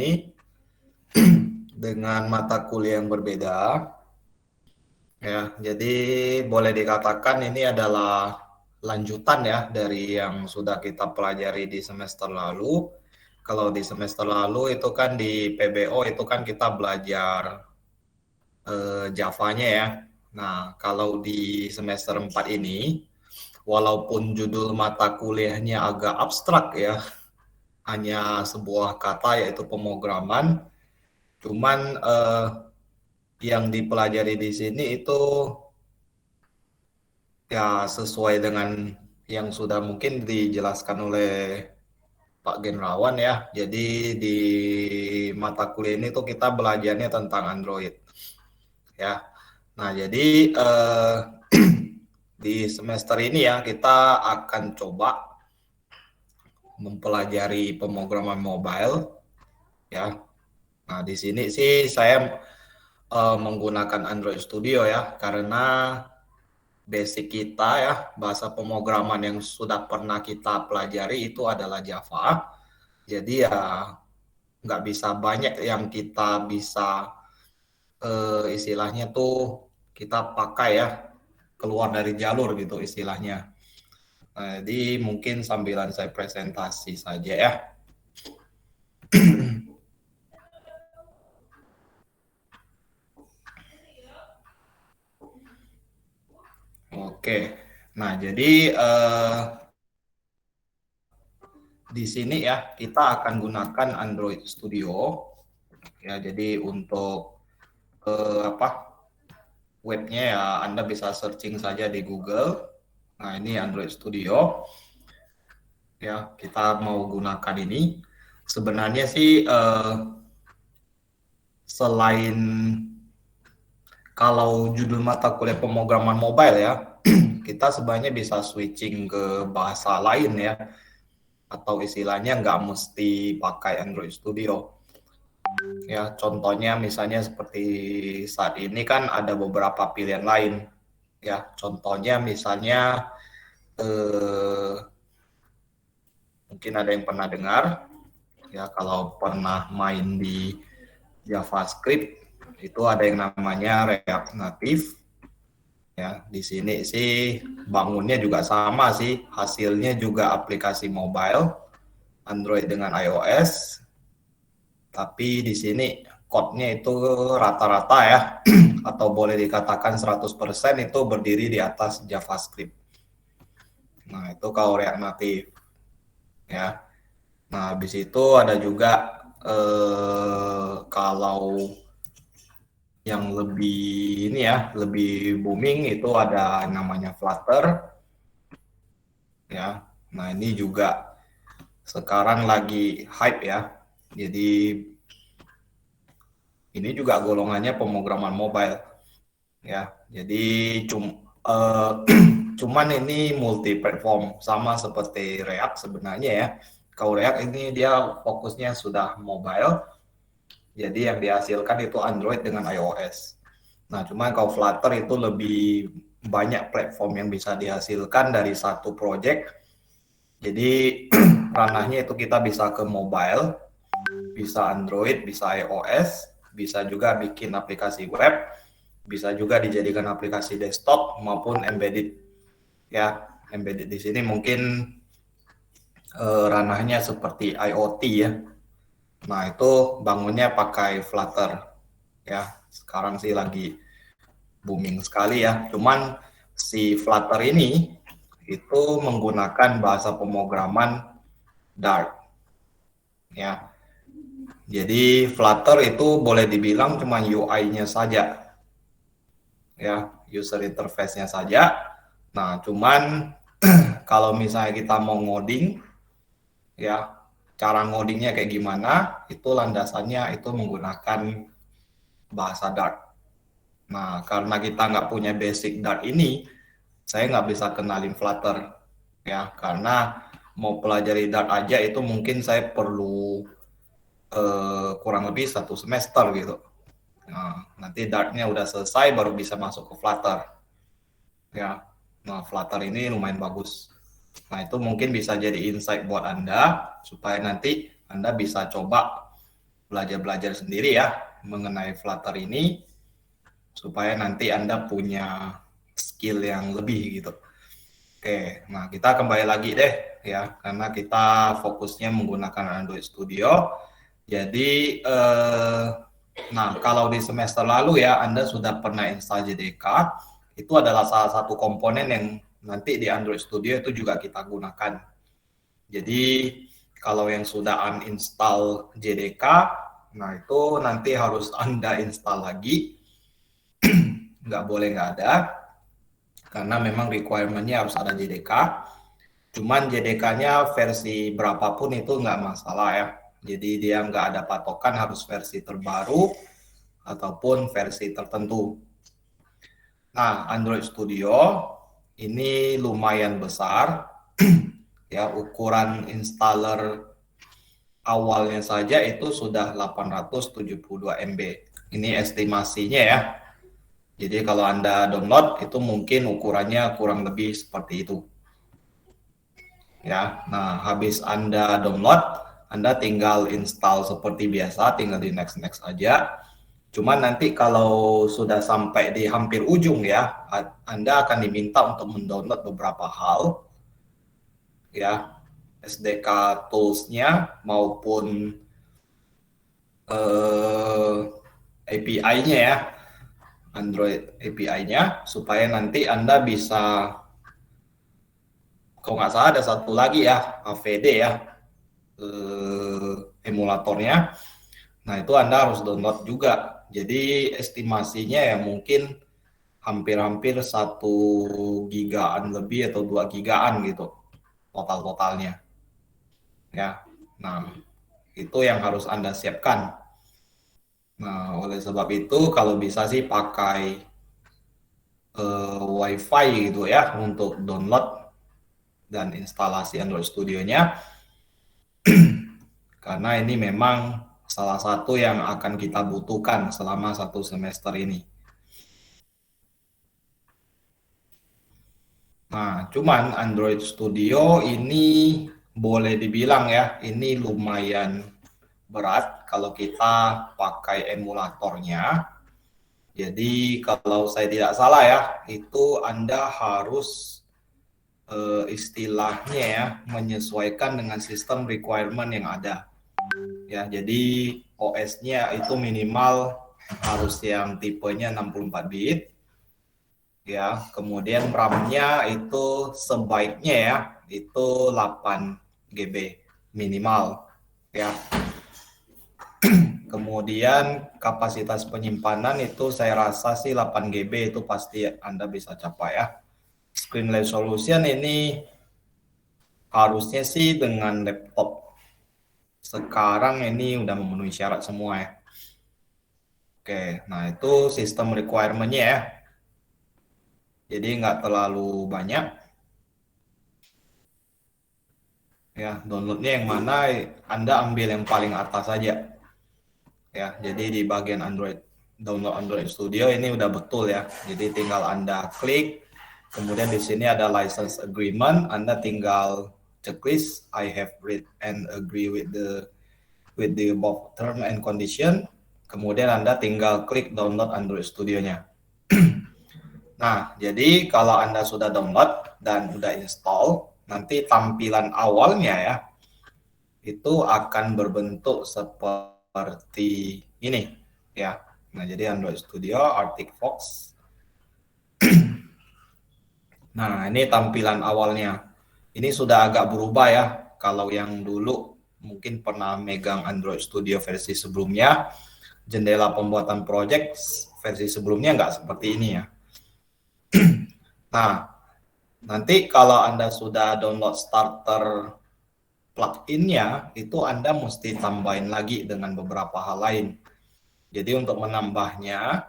ini dengan mata kuliah yang berbeda. Ya, jadi boleh dikatakan ini adalah lanjutan ya dari yang sudah kita pelajari di semester lalu. Kalau di semester lalu itu kan di PBO itu kan kita belajar Java-nya ya. Nah, kalau di semester 4 ini, walaupun judul mata kuliahnya agak abstrak ya, hanya sebuah kata yaitu pemrograman, cuman yang dipelajari di sini itu ya sesuai dengan yang sudah mungkin dijelaskan oleh Pak Genrawan ya. Jadi di mata kuliah ini tuh kita belajarnya tentang Android ya. Nah, jadi di semester ini ya kita akan coba mempelajari pemrograman mobile ya. Nah, di sini sih saya menggunakan Android Studio ya karena basic kita ya bahasa pemrograman yang sudah pernah kita pelajari itu adalah Java. Jadi ya nggak bisa banyak yang kita bisa istilahnya tuh kita pakai ya keluar dari jalur gitu istilahnya. Nah, jadi mungkin sambilan saya presentasi saja ya. Oke, nah jadi di sini ya kita akan gunakan Android Studio ya. Jadi untuk webnya ya Anda bisa searching saja di Google. Nah, ini Android Studio ya, kita mau gunakan ini. Sebenarnya sih selain kalau judul mata kuliah pemrograman mobile ya, kita sebenarnya bisa switching ke bahasa lain ya, atau istilahnya nggak mesti pakai Android Studio. Ya, contohnya misalnya seperti saat ini kan ada beberapa pilihan lain. Ya, contohnya misalnya mungkin ada yang pernah dengar ya, kalau pernah main di JavaScript itu ada yang namanya React Native ya. Di sini sih bangunnya juga sama sih, hasilnya juga aplikasi mobile Android dengan iOS, tapi di sini code-nya itu rata-rata ya atau boleh dikatakan 100% itu berdiri di atas JavaScript. Nah, itu kalau React Native ya. Nah, habis itu ada juga kalau yang lebih ini ya, lebih booming itu ada namanya Flutter ya. Nah, ini juga sekarang lagi hype ya. Jadi ini juga golongannya pemrograman mobile ya. Jadi cuman ini multi platform sama seperti React sebenarnya ya. Kalau React ini dia fokusnya sudah mobile. Jadi yang dihasilkan itu Android dengan iOS. Nah, cuman kalau Flutter itu lebih banyak platform yang bisa dihasilkan dari satu project. Jadi ranahnya itu kita bisa ke mobile, bisa Android, bisa iOS, bisa juga bikin aplikasi web, bisa juga dijadikan aplikasi desktop maupun embedded. Ya, embedded di sini mungkin ranahnya seperti IoT ya. Nah, itu bangunnya pakai Flutter. Ya, sekarang sih lagi booming sekali ya. Cuman si Flutter ini itu menggunakan bahasa pemrograman Dart. Ya. Jadi Flutter itu boleh dibilang cuma UI-nya saja. Ya, user interface-nya saja. Nah, cuman kalau misalnya kita mau ngoding ya, cara ngodingnya kayak gimana? Itu landasannya itu menggunakan bahasa Dart. Nah, karena kita nggak punya basic Dart ini, saya nggak bisa kenalin Flutter ya, karena mau pelajari Dart aja itu mungkin saya perlu kurang lebih 1 semester gitu. Nah, nanti Dartnya udah selesai baru bisa masuk ke Flutter ya. Nah, Flutter ini lumayan bagus. Nah, itu mungkin bisa jadi insight buat Anda supaya nanti Anda bisa coba belajar-belajar sendiri ya mengenai Flutter ini supaya nanti Anda punya skill yang lebih gitu. Oke, nah kita kembali lagi deh ya, karena kita fokusnya menggunakan Android Studio. Jadi, nah kalau di semester lalu ya Anda sudah pernah install JDK, itu adalah salah satu komponen yang nanti di Android Studio itu juga kita gunakan. Jadi kalau yang sudah uninstall JDK, nah itu nanti harus Anda install lagi, nggak boleh nggak ada, karena memang requirement-nya harus ada JDK. Cuman JDK-nya versi berapapun itu nggak masalah ya. Jadi dia nggak ada patokan harus versi terbaru ataupun versi tertentu. Nah, Android Studio ini lumayan besar. Ya, ukuran installer awalnya saja itu sudah 872 MB. Ini estimasinya ya. Jadi kalau Anda download itu mungkin ukurannya kurang lebih seperti itu. Ya, nah habis Anda download, Anda tinggal install seperti biasa, tinggal di next aja. Cuman nanti kalau sudah sampai di hampir ujung ya, Anda akan diminta untuk mendownload beberapa hal, ya, SDK tools-nya maupun API-nya ya, Android API-nya, supaya nanti Anda bisa, kalau nggak salah ada satu lagi ya, AVD ya, emulatornya. Nah itu Anda harus download juga. Jadi estimasinya ya mungkin hampir-hampir 1 gigaan lebih atau 2 gigaan gitu totalnya. Ya, nah itu yang harus Anda siapkan. Nah oleh sebab itu kalau bisa sih pakai WiFi gitu ya untuk download dan instalasi Android Studio-nya. Karena ini memang salah satu yang akan kita butuhkan selama 1 semester ini. Nah, cuman Android Studio ini boleh dibilang ya, ini lumayan berat kalau kita pakai emulatornya. Jadi kalau saya tidak salah ya, itu Anda harus istilahnya ya menyesuaikan dengan sistem requirement yang ada. Ya, jadi OS-nya itu minimal harus yang tipenya 64 bit. Ya, kemudian RAM-nya itu sebaiknya ya itu 8 GB minimal ya. Kemudian kapasitas penyimpanan itu saya rasa sih 8 GB itu pasti Anda bisa capai ya. Screen resolution ini harusnya sih dengan laptop sekarang ini udah memenuhi syarat semua ya. Oke, nah itu sistem requirement-nya ya. Jadi nggak terlalu banyak. Ya, downloadnya yang mana Anda ambil yang paling atas saja. Ya, jadi di bagian Android, download Android Studio ini udah betul ya. Jadi tinggal Anda klik, kemudian di sini ada license agreement, Anda tinggal checklist I have read and agree with the above term and condition. Kemudian Anda tinggal klik download Android Studio-nya. Nah, jadi kalau Anda sudah download dan sudah install, nanti tampilan awalnya ya, itu akan berbentuk seperti ini ya. Nah, jadi Android Studio, Arctic Fox. Nah, ini tampilan awalnya. Ini sudah agak berubah ya. Kalau yang dulu mungkin pernah megang Android Studio versi sebelumnya, jendela pembuatan project versi sebelumnya nggak seperti ini ya. Nah, nanti kalau Anda sudah download starter plugin-nya, itu Anda mesti tambahin lagi dengan beberapa hal lain. Jadi untuk menambahnya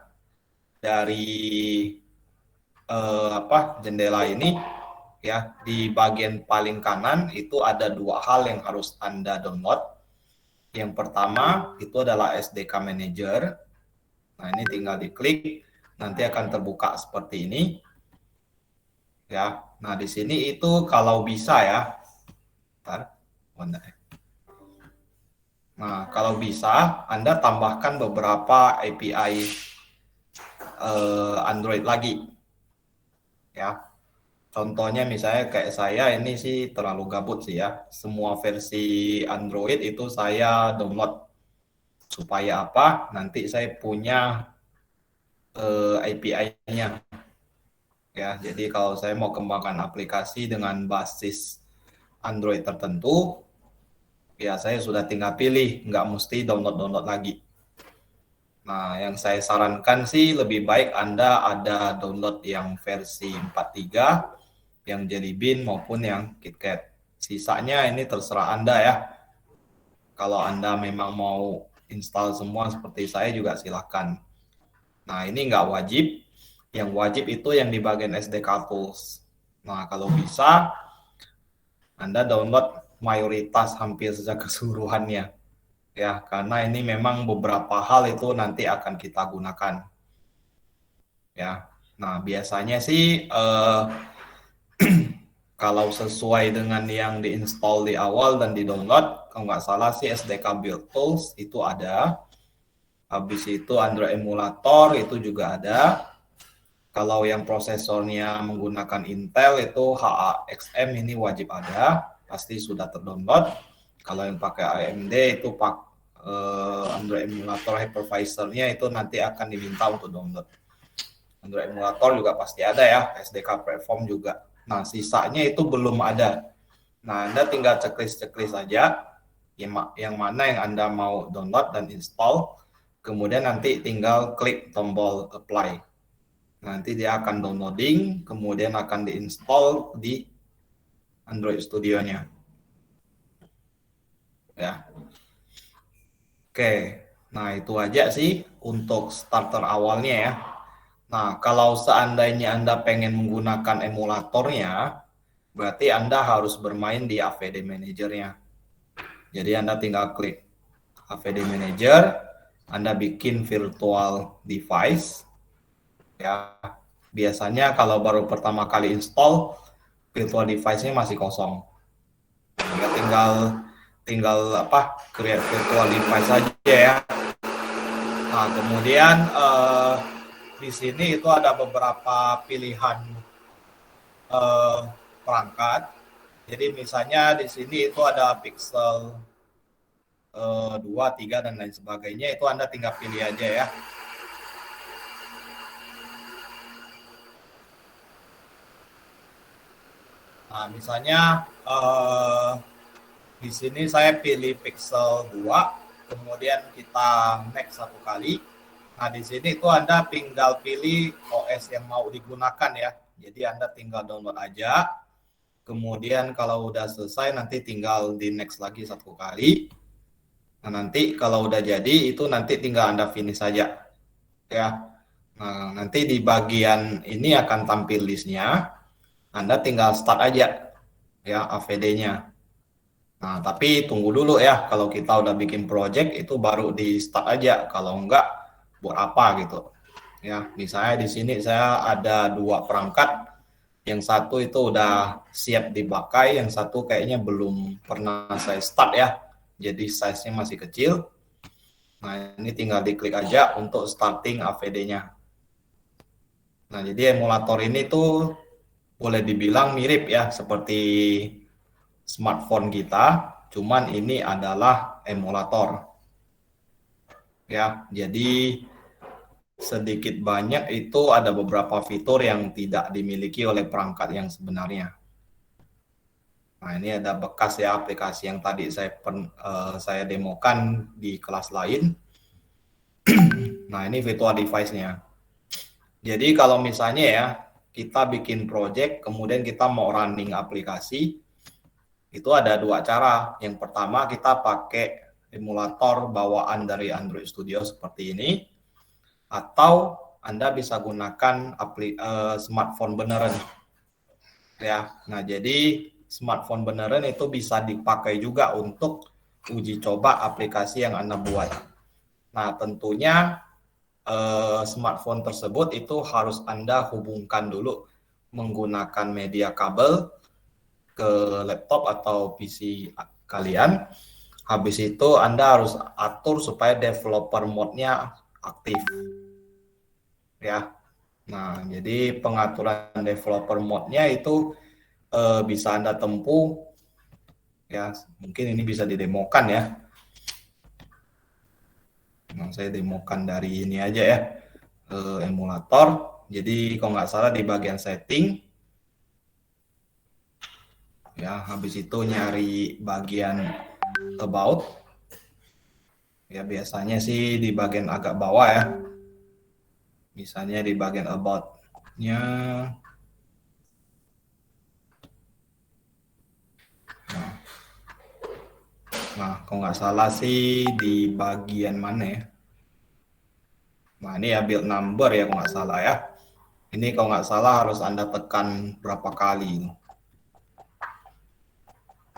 dari jendela ini ya, di bagian paling kanan itu ada 2 hal yang harus Anda download. Yang pertama itu adalah SDK Manager. Nah, ini tinggal diklik, nanti akan terbuka seperti ini. Ya, nah di sini itu kalau bisa ya, Nah, kalau bisa, Anda tambahkan beberapa API Android lagi. Ya, contohnya misalnya kayak saya ini sih terlalu gabut sih ya. Semua versi Android itu saya download. Supaya apa? Nanti saya punya API-nya. Ya, jadi kalau saya mau kembangkan aplikasi dengan basis Android tertentu, ya saya sudah tinggal pilih, nggak mesti download-download lagi. Nah, yang saya sarankan sih lebih baik Anda ada download yang versi 4.3, yang Jelly Bean maupun yang KitKat. Sisanya ini terserah Anda ya. Kalau Anda memang mau install semua seperti saya juga silakan. Nah, ini nggak wajib. Yang wajib itu yang di bagian SDK Tools. Nah, kalau bisa, Anda download mayoritas hampir sejak keseluruhannya. Ya, karena ini memang beberapa hal itu nanti akan kita gunakan. Ya, nah biasanya sih kalau sesuai dengan yang diinstal di awal dan di download, kalau nggak salah sih SDK Build Tools itu ada. Habis itu Android Emulator itu juga ada. Kalau yang prosesornya menggunakan Intel itu HAXM ini wajib ada, pasti sudah terdownload. Kalau yang pakai AMD itu Android Emulator Hypervisor-nya itu nanti akan diminta untuk download. Android Emulator juga pasti ada ya, SDK Platform juga. Nah, sisanya itu belum ada. Nah, Anda tinggal checklist aja yang mana yang Anda mau download dan install. Kemudian nanti tinggal klik tombol apply. Nanti dia akan downloading, kemudian akan diinstal di Android Studio-nya. Ya. Oke, nah itu aja sih untuk starter awalnya ya. Nah, kalau seandainya Anda pengen menggunakan emulatornya, berarti Anda harus bermain di AVD Manager-nya. Jadi Anda tinggal klik AVD Manager, Anda bikin virtual device, ya. Biasanya kalau baru pertama kali install, virtual device-nya masih kosong. Ya, tinggal create virtual device saja ya. Nah, kemudian di sini itu ada beberapa pilihan perangkat. Jadi misalnya di sini itu ada Pixel 2, 3 dan lain sebagainya, itu Anda tinggal pilih aja ya. Nah, misalnya di sini saya pilih Pixel 2, kemudian kita next satu kali. Nah, di sini itu Anda tinggal pilih OS yang mau digunakan ya. Jadi Anda tinggal download aja. Kemudian kalau udah selesai nanti tinggal di next lagi satu kali. Nah, nanti kalau udah jadi itu nanti tinggal Anda finish saja. Ya. Nah, nanti di bagian ini akan tampil listnya. Anda tinggal start aja ya AVD-nya. Nah, tapi tunggu dulu ya, kalau kita udah bikin project itu baru di start aja. Kalau enggak buat apa gitu. Ya, misalnya di sini saya ada 2 perangkat. Yang satu itu udah siap dipakai, yang satu kayaknya belum pernah saya start ya. Jadi size-nya masih kecil. Nah, ini tinggal diklik aja untuk starting AVD-nya. Nah, jadi emulator ini tuh boleh dibilang mirip ya seperti smartphone kita, cuman ini adalah emulator. Ya, jadi sedikit banyak itu ada beberapa fitur yang tidak dimiliki oleh perangkat yang sebenarnya. Nah, ini ada bekas ya aplikasi yang tadi saya demokan di kelas lain. Nah, ini virtual device-nya. Jadi kalau misalnya ya, kita bikin project, kemudian kita mau running aplikasi, itu ada 2 cara. Yang pertama kita pakai emulator bawaan dari Android Studio seperti ini, atau Anda bisa gunakan smartphone beneran. Ya, nah jadi smartphone beneran itu bisa dipakai juga untuk uji coba aplikasi yang Anda buat. Nah, tentunya smartphone tersebut itu harus Anda hubungkan dulu menggunakan media kabel ke laptop atau PC kalian. Habis itu Anda harus atur supaya developer mode-nya aktif. Ya. Nah, jadi pengaturan developer mode-nya itu bisa Anda tempuh, ya mungkin ini bisa didemokan ya. Nah, saya demokan dari ini aja ya, emulator. Jadi kalau nggak salah di bagian setting, ya habis itu nyari bagian about. Ya biasanya sih di bagian agak bawah ya. Misalnya di bagian about-nya. Nah, kalau nggak salah sih di bagian mana ya? Nah, ini ya build number ya kalau nggak salah ya. Ini kalau nggak salah harus Anda tekan berapa kali.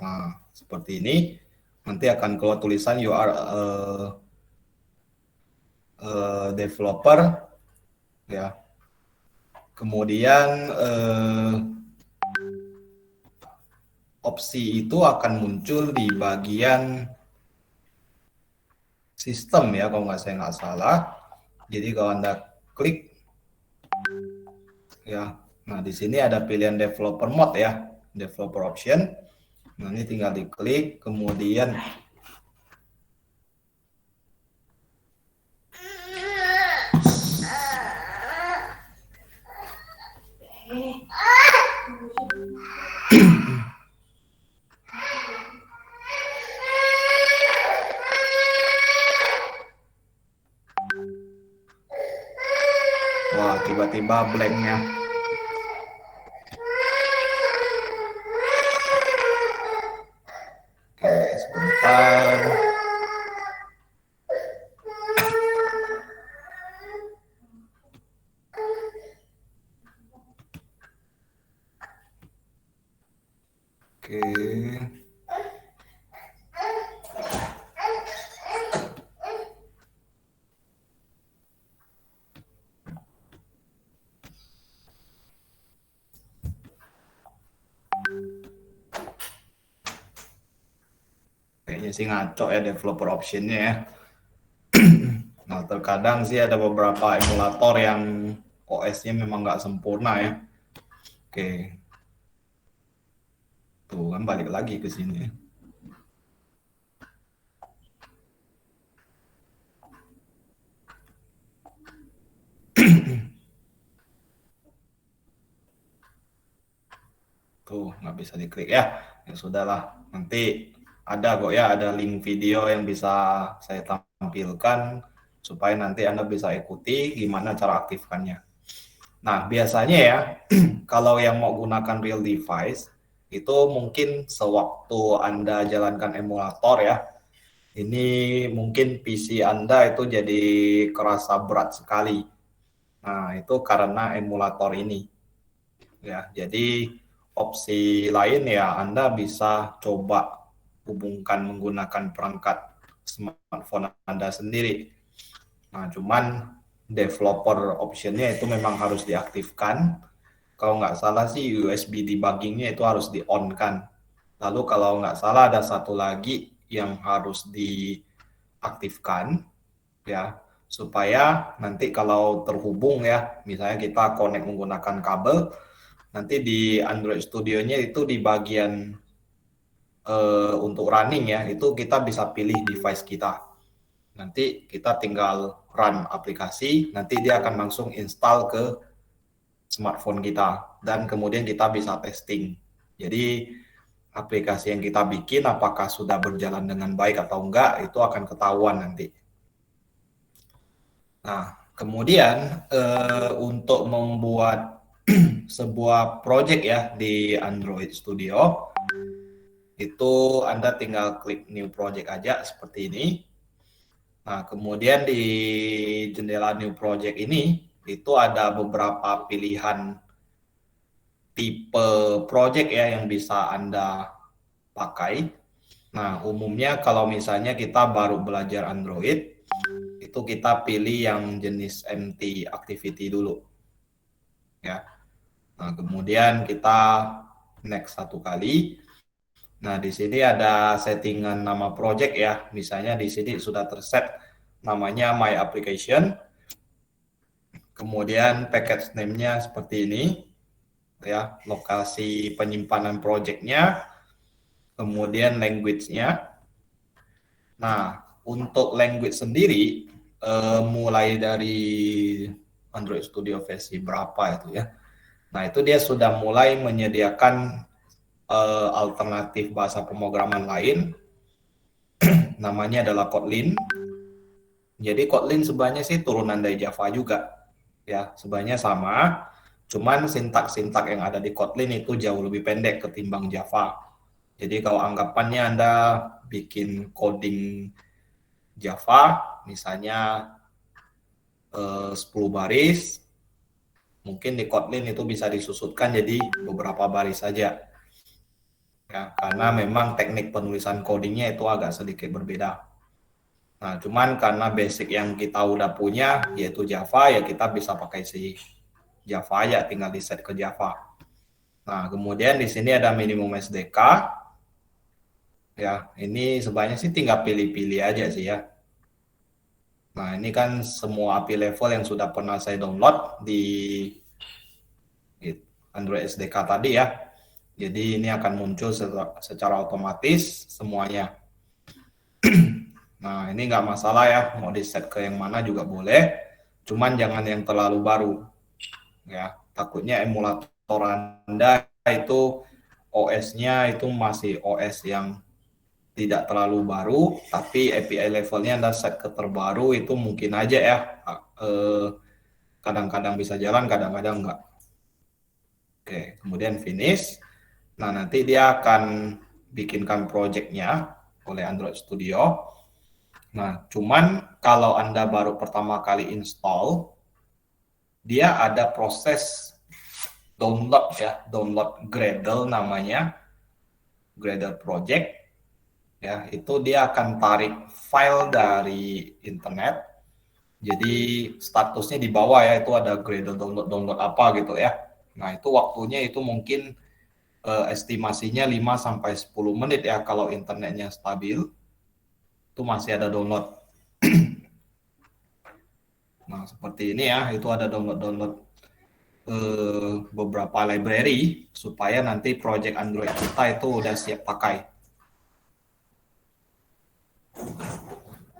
Nah, seperti ini. Nanti akan keluar tulisan you are developer. Ya. Kemudian opsi itu akan muncul di bagian sistem ya kalau saya nggak salah. Jadi kalau Anda klik ya, nah di sini ada pilihan developer mode ya, developer option. Nah ini tinggal diklik, kemudian wah tiba-tiba blanknya. Oke, sebentar. Oke. Kayaknya sih ngaco ya developer optionnya ya. Nah terkadang sih ada beberapa emulator yang OS-nya memang nggak sempurna ya. Oke. Tuh kan balik lagi ke sini. Tuh nggak bisa diklik ya. Ya sudahlah. Nanti ada kok ya, ada link video yang bisa saya tampilkan supaya nanti Anda bisa ikuti gimana cara aktifkannya. Nah, biasanya ya, kalau yang mau gunakan real device, itu mungkin sewaktu Anda jalankan emulator ya, ini mungkin PC Anda itu jadi kerasa berat sekali. Nah, itu karena emulator ini. Ya, jadi opsi lain ya Anda bisa coba hubungkan menggunakan perangkat smartphone Anda sendiri. Nah, cuman developer optionnya itu memang harus diaktifkan. Kalau nggak salah sih USB debuggingnya itu harus di-on kan. Lalu kalau nggak salah ada satu lagi yang harus diaktifkan ya supaya nanti kalau terhubung ya, misalnya kita connect menggunakan kabel, nanti di Android Studio-nya itu di bagian untuk running ya, itu kita bisa pilih device kita. Nanti kita tinggal run aplikasi, nanti dia akan langsung install ke smartphone kita dan kemudian kita bisa testing. Jadi aplikasi yang kita bikin apakah sudah berjalan dengan baik atau enggak itu akan ketahuan nanti. Nah, kemudian untuk membuat sebuah project ya di Android Studio itu Anda tinggal klik new project aja seperti ini. Nah, kemudian di jendela new project ini itu ada beberapa pilihan tipe project ya yang bisa Anda pakai. Nah, umumnya kalau misalnya kita baru belajar Android, itu kita pilih yang jenis empty activity dulu. Ya. Nah, kemudian kita next satu kali. Nah, di sini ada settingan nama project ya. Misalnya di sini sudah terset namanya My Application. Kemudian package name-nya seperti ini ya, lokasi penyimpanan projectnya, kemudian language-nya. Nah, untuk language sendiri mulai dari Android Studio versi berapa itu ya. Nah, itu dia sudah mulai menyediakan alternatif bahasa pemrograman lain, namanya adalah Kotlin. Jadi Kotlin sebenarnya sih turunan dari Java juga, ya sebenarnya sama, cuman sintak-sintak yang ada di Kotlin itu jauh lebih pendek ketimbang Java. Jadi kalau anggapannya Anda bikin coding Java, misalnya 10 baris, mungkin di Kotlin itu bisa disusutkan jadi beberapa baris saja. Ya, karena memang teknik penulisan codingnya itu agak sedikit berbeda. Nah, cuman karena basic yang kita udah punya yaitu Java, ya kita bisa pakai si Java aja, tinggal di set ke Java. Nah, kemudian di sini ada minimum SDK. Ya, ini sebenarnya sih tinggal pilih-pilih aja sih ya. Nah, ini kan semua API level yang sudah pernah saya download di Android SDK tadi ya. Jadi ini akan muncul secara otomatis semuanya. Nah, ini nggak masalah ya, mau di set ke yang mana juga boleh. Cuman jangan yang terlalu baru. Ya, takutnya emulator Anda itu OS-nya itu masih OS yang tidak terlalu baru, tapi API levelnya Anda set ke terbaru, itu mungkin aja ya. Kadang-kadang bisa jalan, kadang-kadang enggak. Oke, kemudian finish. Nah, nanti dia akan bikinkan project-nya oleh Android Studio. Nah, cuman kalau Anda baru pertama kali install, dia ada proses download ya, download Gradle namanya, Gradle project. Ya, itu dia akan tarik file dari internet. Jadi statusnya di bawah ya, itu ada Gradle download apa gitu ya. Nah, itu waktunya itu mungkin estimasinya 5 sampai 10 menit ya kalau internetnya stabil. Itu masih ada download. Nah, seperti ini ya, itu ada download beberapa library supaya nanti project Android kita itu udah siap pakai.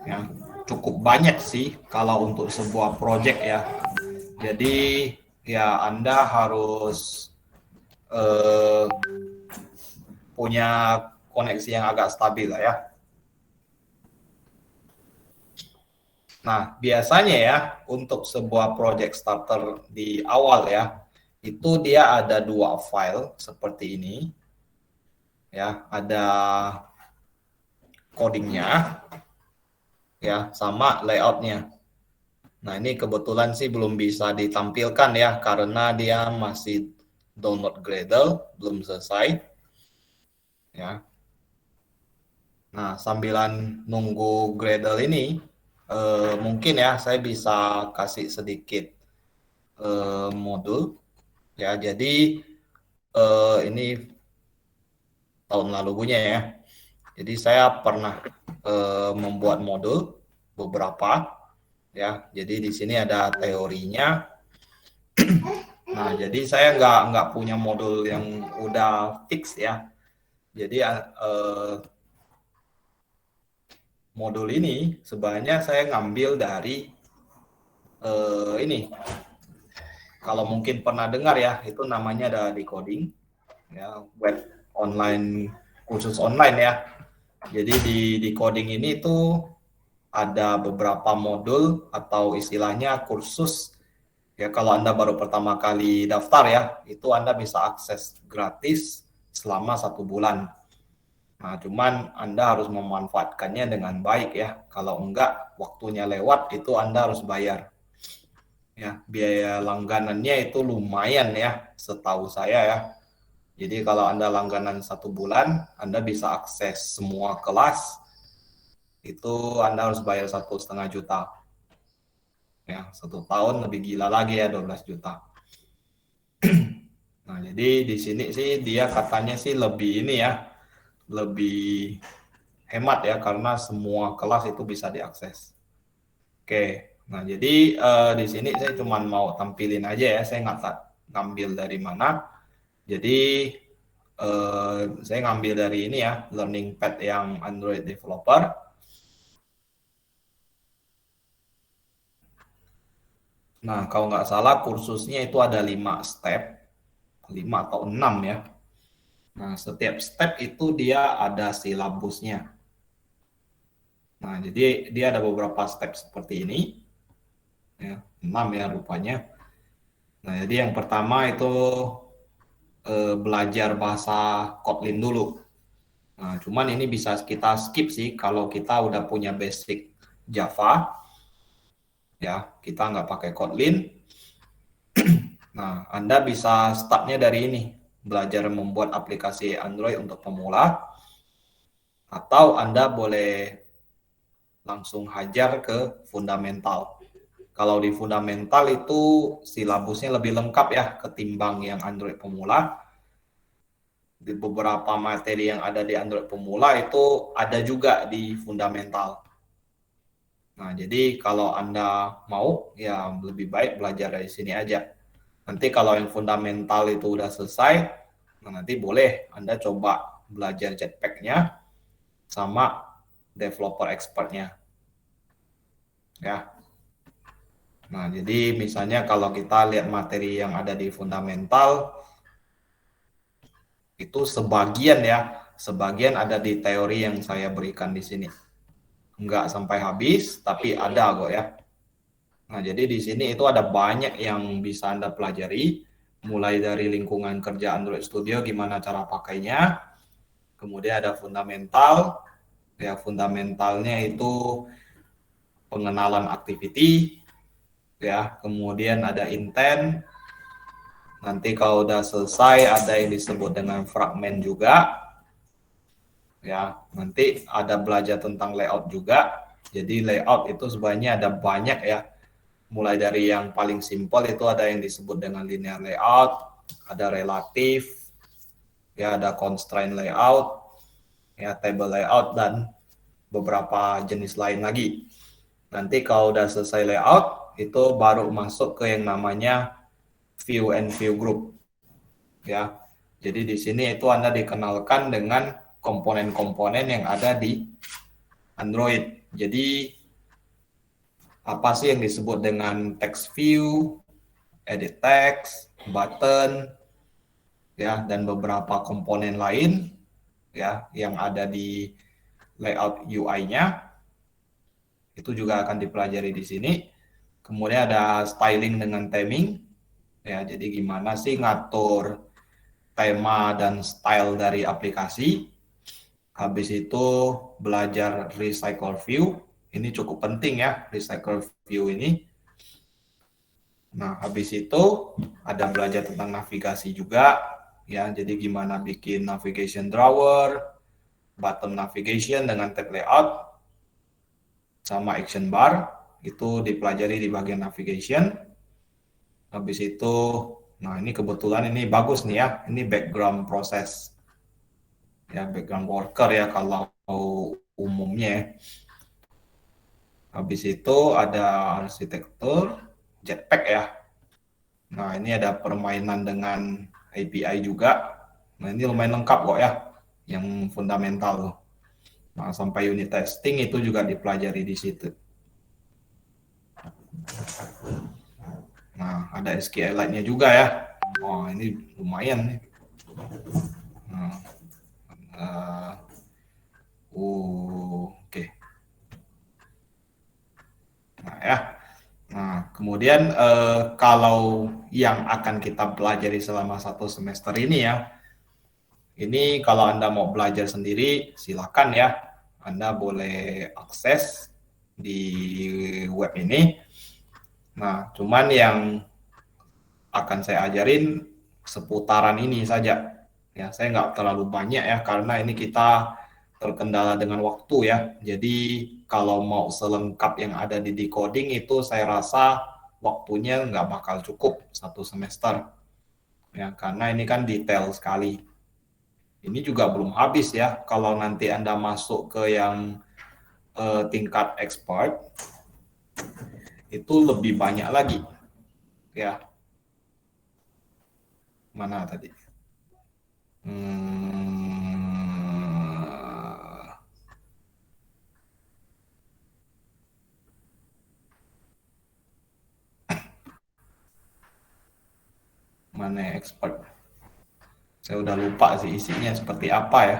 Ya, cukup banyak sih kalau untuk sebuah project ya. Jadi ya Anda harus punya koneksi yang agak stabil lah ya. Nah, biasanya ya untuk sebuah project starter di awal ya, itu dia ada 2 file seperti ini. Ya, ada codingnya ya sama layoutnya. Nah, ini kebetulan sih belum bisa ditampilkan ya karena dia masih download Gradle, belum selesai. Ya. Nah, sambilan nunggu Gradle ini, mungkin ya saya bisa kasih sedikit modul. Ya, jadi ini tahun lalu punya ya. Jadi saya pernah membuat modul beberapa ya. Jadi di sini ada teorinya. Nah, jadi saya nggak punya modul yang udah fix ya. Jadi modul ini sebenarnya saya ngambil dari ini. Kalau mungkin pernah dengar ya, itu namanya ada decoding, ya web online, kursus online ya. Jadi di decoding ini tuh ada beberapa modul atau istilahnya kursus. Ya kalau Anda baru pertama kali daftar ya, itu Anda bisa akses gratis selama 1 bulan. Nah, cuman Anda harus memanfaatkannya dengan baik ya. Kalau enggak, waktunya lewat, itu Anda harus bayar. Ya, biaya langganannya itu lumayan ya, setahu saya ya. Jadi kalau Anda langganan 1 bulan, Anda bisa akses semua kelas, itu Anda harus bayar 1,5 juta. Ya, 1 tahun lebih gila lagi ya, 12 juta. Nah, jadi di sini sih dia katanya sih lebih ini ya, lebih hemat ya, karena semua kelas itu bisa diakses. Oke, nah jadi di sini saya cuma mau tampilin aja ya, saya nggak ngambil dari mana. Jadi saya ngambil dari ini ya, learning pad yang Android developer. Nah, kalau nggak salah kursusnya itu ada 5 step, 5 atau 6 ya. Nah, setiap step itu dia ada silabusnya. Nah, jadi dia ada beberapa step seperti ini. Ya, 6 ya rupanya. Nah, jadi yang pertama itu belajar bahasa Kotlin dulu. Nah, cuman ini bisa kita skip sih kalau kita udah punya basic Java. Ya, kita nggak pakai Kotlin. Nah, Anda bisa startnya dari ini. Belajar membuat aplikasi Android untuk pemula. Atau Anda boleh langsung hajar ke fundamental. Kalau di fundamental itu silabusnya lebih lengkap ya ketimbang yang Android pemula. Di beberapa materi yang ada di Android pemula itu ada juga di fundamental. Nah, jadi kalau Anda mau ya lebih baik belajar dari sini aja. Nanti kalau yang fundamental itu udah selesai, nah nanti boleh Anda coba belajar Jetpack-nya sama developer expert-nya. Ya. Nah, jadi misalnya kalau kita lihat materi yang ada di fundamental, itu sebagian ya, sebagian ada di teori yang saya berikan di sini. Enggak sampai habis, tapi ada kok ya. Nah, jadi di sini itu ada banyak yang bisa Anda pelajari, mulai dari lingkungan kerja Android Studio, gimana cara pakainya, kemudian ada fundamental, ya fundamentalnya itu pengenalan activity, ya, kemudian ada intent. Nanti kalau udah selesai ada yang disebut dengan fragment juga. Ya, nanti ada belajar tentang layout juga. Jadi layout itu sebenarnya ada banyak ya. Mulai dari yang paling simpel itu ada yang disebut dengan linear layout, ada relatif, ya ada constraint layout, ya table layout dan beberapa jenis lain lagi. Nanti kalau udah selesai layout, itu baru masuk ke yang namanya view and view group. Ya. Jadi di sini itu Anda dikenalkan dengan komponen-komponen yang ada di Android. Jadi apa sih yang disebut dengan text view, edit text, button, ya dan beberapa komponen lain ya yang ada di layout UI-nya itu juga akan dipelajari di sini. Kemudian ada styling dengan theming, ya jadi gimana sih ngatur tema dan style dari aplikasi. Habis itu belajar recycle view, ini cukup penting ya recycle view ini. Nah habis itu ada belajar tentang navigasi juga, ya jadi gimana bikin navigation drawer, button navigation dengan tab layout, sama action bar, itu dipelajari di bagian navigation. Habis itu, nah ini kebetulan ini bagus nih ya, ini background proses. Ya, background worker ya kalau umumnya. Habis itu ada arsitektur, Jetpack ya. Nah ini ada permainan dengan API juga. Nah ini lumayan lengkap kok ya, yang fundamental. Nah sampai unit testing itu juga dipelajari di situ. Nah, ada SQLite-nya juga ya. Wah, ini lumayan nih. Nah, oke. Nah, ya. Nah, kemudian kalau yang akan kita pelajari selama 1 semester ini ya, ini kalau Anda mau belajar sendiri, silakan ya. Anda boleh akses di web ini. Nah, cuman yang akan saya ajarin seputaran ini saja. Ya, saya nggak terlalu banyak ya, karena ini kita terkendala dengan waktu ya. Jadi kalau mau selengkap yang ada di decoding itu saya rasa waktunya nggak bakal cukup 1 semester. Ya, karena ini kan detail sekali. Ini ini juga belum habis ya. Kalau nanti Anda masuk ke yang tingkat expert, itu lebih banyak lagi ya. Mana tadi? Mana expert? Saya udah lupa sih isinya seperti apa ya.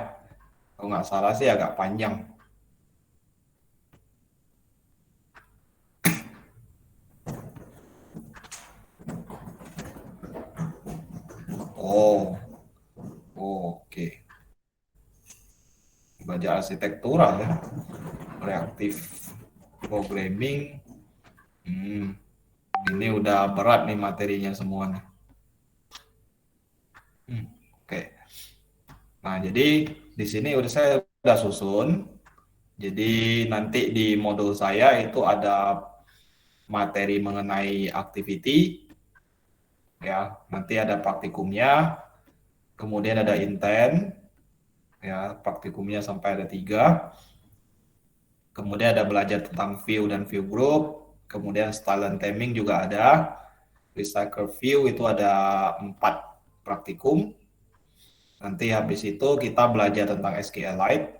Kalau nggak salah sih agak panjang. Oh, oke. Belajar arsitektural ya. Reaktif programming. Ini udah berat nih materinya semuanya. Oke. Nah, jadi di sini saya udah susun. Jadi nanti di modul saya itu ada materi mengenai activity, ya. Nanti ada praktikumnya, kemudian ada intent, ya. Praktikumnya sampai ada 3. Kemudian ada belajar tentang view dan view group, kemudian style and theming juga ada. Recycle view itu ada 4 praktikum. Nanti habis itu kita belajar tentang SQLite.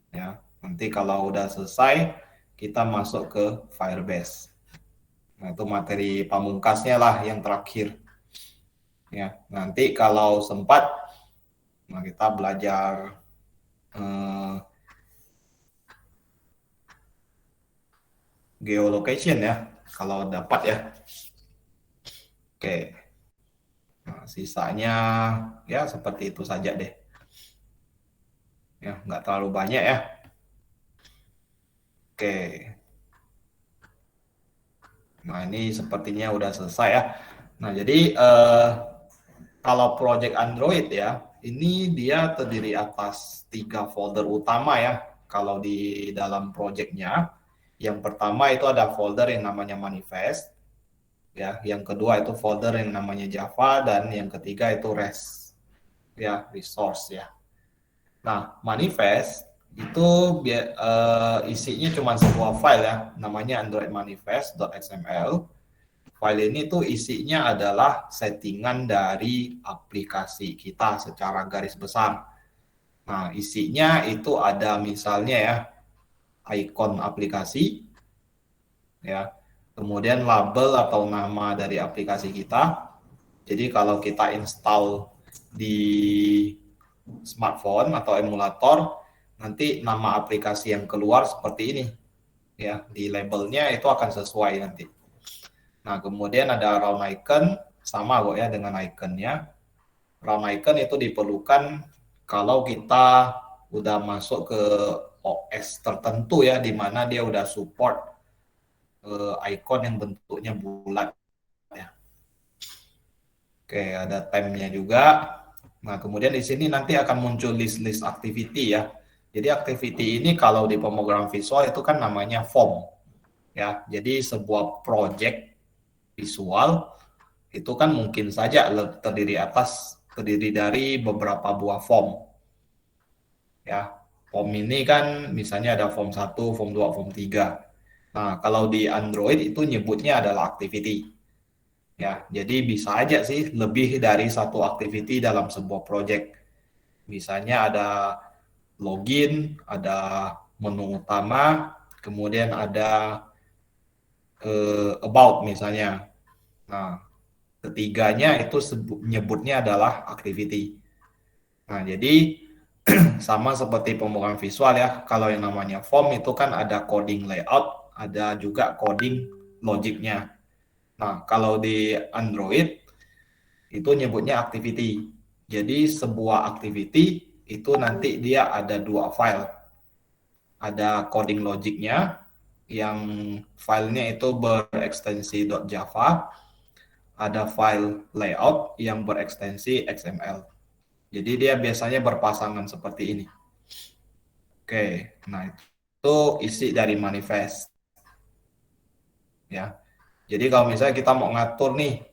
Ya, nanti kalau udah selesai kita masuk ke Firebase. Nah, itu materi pamungkasnya lah yang terakhir. Ya, nanti kalau sempat nah kita belajar geolocation ya, kalau dapat ya. Oke. Nah, sisanya ya seperti itu saja deh. Ya, nggak terlalu banyak ya. Oke. Nah, ini sepertinya udah selesai ya. Nah, jadi kalau project Android ya, ini dia terdiri atas 3 folder utama ya. Kalau di dalam projectnya, yang pertama itu ada folder yang namanya manifest, ya. Yang kedua itu folder yang namanya Java, dan yang ketiga itu REST, ya, resource ya. Nah, manifest itu isinya cuma sebuah file ya, namanya Android manifest.xml. File ini tuh isinya adalah settingan dari aplikasi kita secara garis besar. Nah, isinya itu ada misalnya ya, icon aplikasi, ya, kemudian label atau nama dari aplikasi kita. Jadi kalau kita install di smartphone atau emulator, nanti nama aplikasi yang keluar seperti ini, ya, di labelnya itu akan sesuai nanti. Nah, kemudian ada round icon, sama kok ya dengan iconnya. Round icon itu diperlukan kalau kita udah masuk ke OS tertentu ya, di mana dia udah support icon yang bentuknya bulat ya. Oke, ada time-nya juga. Nah, kemudian di sini nanti akan muncul list-list activity ya. Jadi activity ini kalau di pemrograman visual itu kan namanya form ya. Jadi sebuah project visual itu kan mungkin saja terdiri dari beberapa buah form. Ya, form ini kan misalnya ada form 1, form 2, form 3. Nah, kalau di Android itu nyebutnya adalah activity. Ya, jadi bisa aja sih lebih dari satu activity dalam sebuah project. Misalnya ada login, ada menu utama, kemudian ada about misalnya. Nah, ketiganya itu nyebutnya adalah activity. Nah, jadi sama seperti pemrograman visual ya. Kalau yang namanya form itu kan ada coding layout, ada juga coding logiknya. Nah, kalau di Android itu nyebutnya activity. Jadi sebuah activity itu nanti dia ada 2 file. Ada coding logiknya yang filenya itu berekstensi .java, ada file layout yang berekstensi XML. Jadi dia biasanya berpasangan seperti ini. Oke, nah itu isi dari manifest. Ya. Jadi kalau misalnya kita mau ngatur nih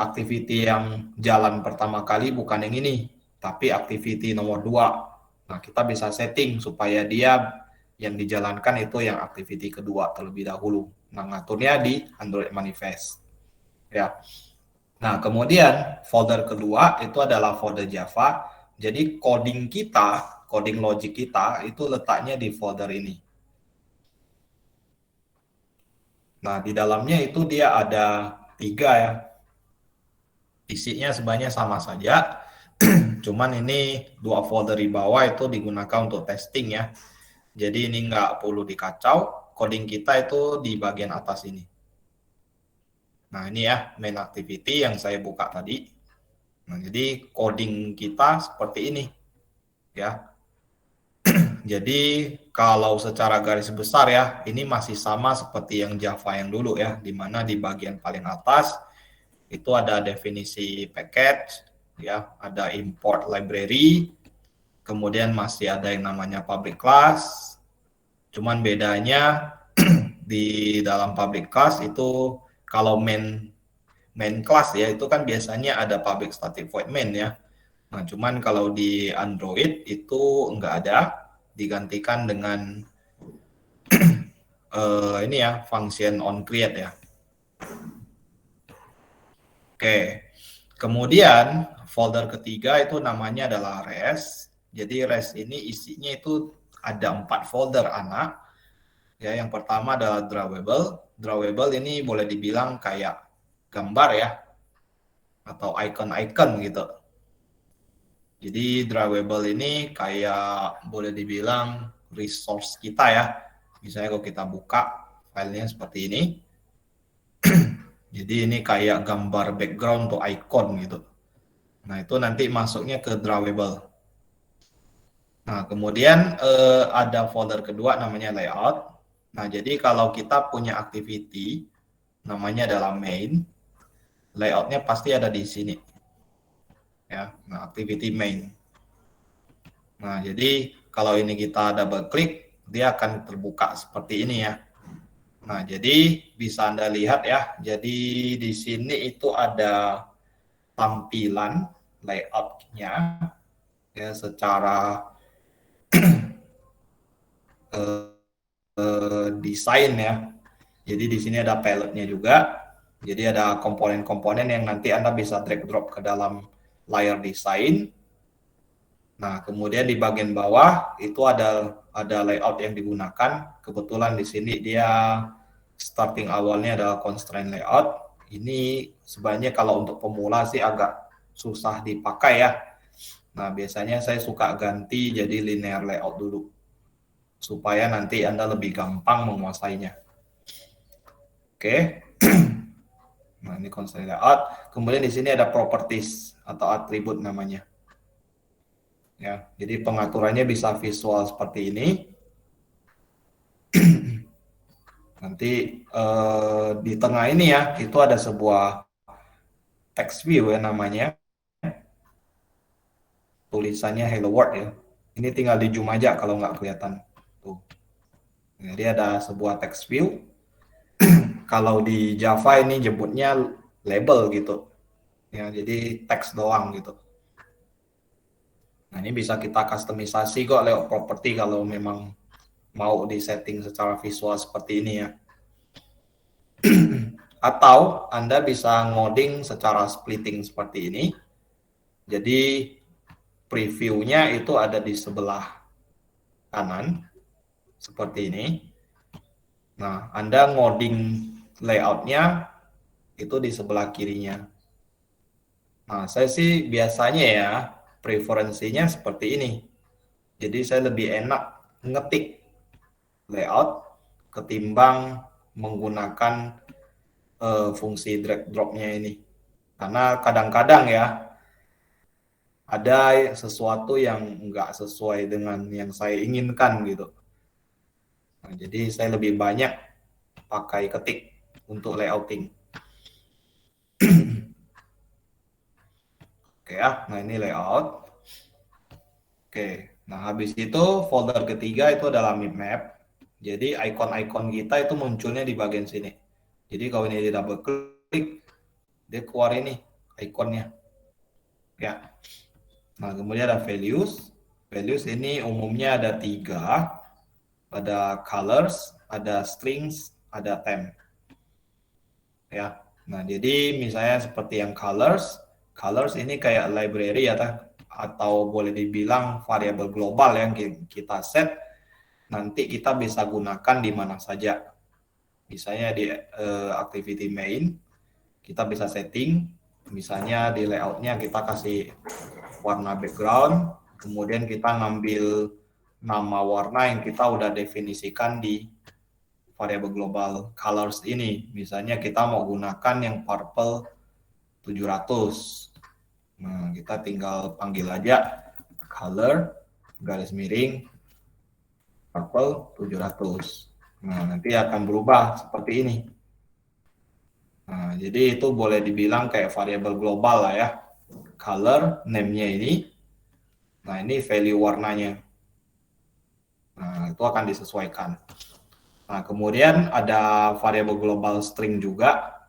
activity yang jalan pertama kali bukan yang ini. tapi activity nomor 2. Nah, kita bisa setting supaya dia yang dijalankan itu yang activity kedua terlebih dahulu. Nah, ngaturnya di Android Manifest. Ya. Nah, kemudian folder kedua itu adalah folder Java. Jadi coding logic kita itu letaknya di folder ini. Nah, di dalamnya itu dia ada 3 ya. Isinya sebenarnya sama saja. Cuman ini 2 folder di bawah itu digunakan untuk testing ya. Jadi ini nggak perlu dikacau. Coding kita itu di bagian atas ini. Nah, ini ya main activity yang saya buka tadi. Nah, jadi coding kita seperti ini ya. Jadi kalau secara garis besar ya, ini masih sama seperti yang Java yang dulu ya, di mana di bagian paling atas itu ada definisi package ya, ada import library, kemudian masih ada yang namanya public class. Cuman bedanya di dalam public class itu kalau main class ya itu kan biasanya ada public static void main ya. Nah, cuman kalau di Android itu nggak ada, digantikan dengan ini ya, function on create ya. Oke. Kemudian folder ketiga itu namanya adalah res. Jadi res ini isinya itu ada 4 folder anak. Ya, yang pertama adalah drawable. Drawable ini boleh dibilang kayak gambar ya, atau icon-icon gitu. Jadi drawable ini kayak boleh dibilang resource kita ya. Misalnya kalau kita buka filenya seperti ini. Jadi ini kayak gambar background atau icon gitu. Nah, itu nanti masuknya ke drawable. Nah, kemudian ada folder kedua namanya layout. Nah, jadi kalau kita punya activity namanya adalah main, layoutnya pasti ada di sini. Ya, nah activity main. Nah, jadi kalau ini kita double klik, dia akan terbuka seperti ini ya. Nah, jadi bisa Anda lihat ya. Jadi di sini itu ada tampilan layout-nya ya secara desain ya. Jadi di sini ada palette-nya juga. Jadi ada komponen-komponen yang nanti Anda bisa drag drop ke dalam layar desain. Nah, kemudian di bagian bawah itu ada layout yang digunakan. Kebetulan di sini dia starting awalnya adalah constraint layout. Ini sebenarnya kalau untuk pemula sih agak susah dipakai ya. Nah, biasanya saya suka ganti jadi linear layout dulu supaya nanti Anda lebih gampang menguasainya. Oke. Nah, ini constraint layout. Kemudian di sini ada properties atau atribut namanya. Ya, jadi pengaturannya bisa visual seperti ini. Nanti di tengah ini ya, itu ada sebuah text view ya namanya. Tulisannya Hello World ya. Ini tinggal di zoom aja kalau nggak kelihatan. Tuh. Jadi ada sebuah text view. Kalau di Java ini jemputnya label gitu. Ya, jadi teks doang gitu. Nah, ini bisa kita customisasi kok lewat properti kalau memang mau di setting secara visual seperti ini ya. Atau Anda bisa ngoding secara splitting seperti ini. Jadi previewnya itu ada di sebelah kanan seperti ini. Nah, Anda ngoding layoutnya itu di sebelah kirinya. Nah, saya sih biasanya ya preferensinya seperti ini. Jadi saya lebih enak ngetik layout ketimbang menggunakan fungsi drag dropnya ini. Karena kadang-kadang ya ada sesuatu yang nggak sesuai dengan yang saya inginkan gitu. Nah, jadi saya lebih banyak pakai ketik untuk layouting. Oke ya, nah ini layout. Oke, nah habis itu folder ketiga itu adalah map. Jadi icon-icon kita itu munculnya di bagian sini. Jadi kalau ini di double klik, dia keluar ini ikonnya. Ya. Nah, kemudian ada values. Values ini umumnya ada 3. Ada colors, ada strings, ada temp. Ya. Nah, jadi misalnya seperti yang colors. Colors ini kayak library ya, atau boleh dibilang variabel global yang kita set. Nanti kita bisa gunakan di mana saja. Misalnya di activity main, kita bisa setting. Misalnya di layoutnya kita kasih warna background, kemudian kita ngambil nama warna yang kita udah definisikan di variabel global colors ini. Misalnya kita mau gunakan yang purple 700. Nah, kita tinggal panggil aja color garis miring purple 700. Nah, nanti akan berubah seperti ini. Nah, jadi itu boleh dibilang kayak variabel global lah ya. Color, name-nya ini. Nah, ini value warnanya. Nah, itu akan disesuaikan. Nah, kemudian ada variabel global string juga.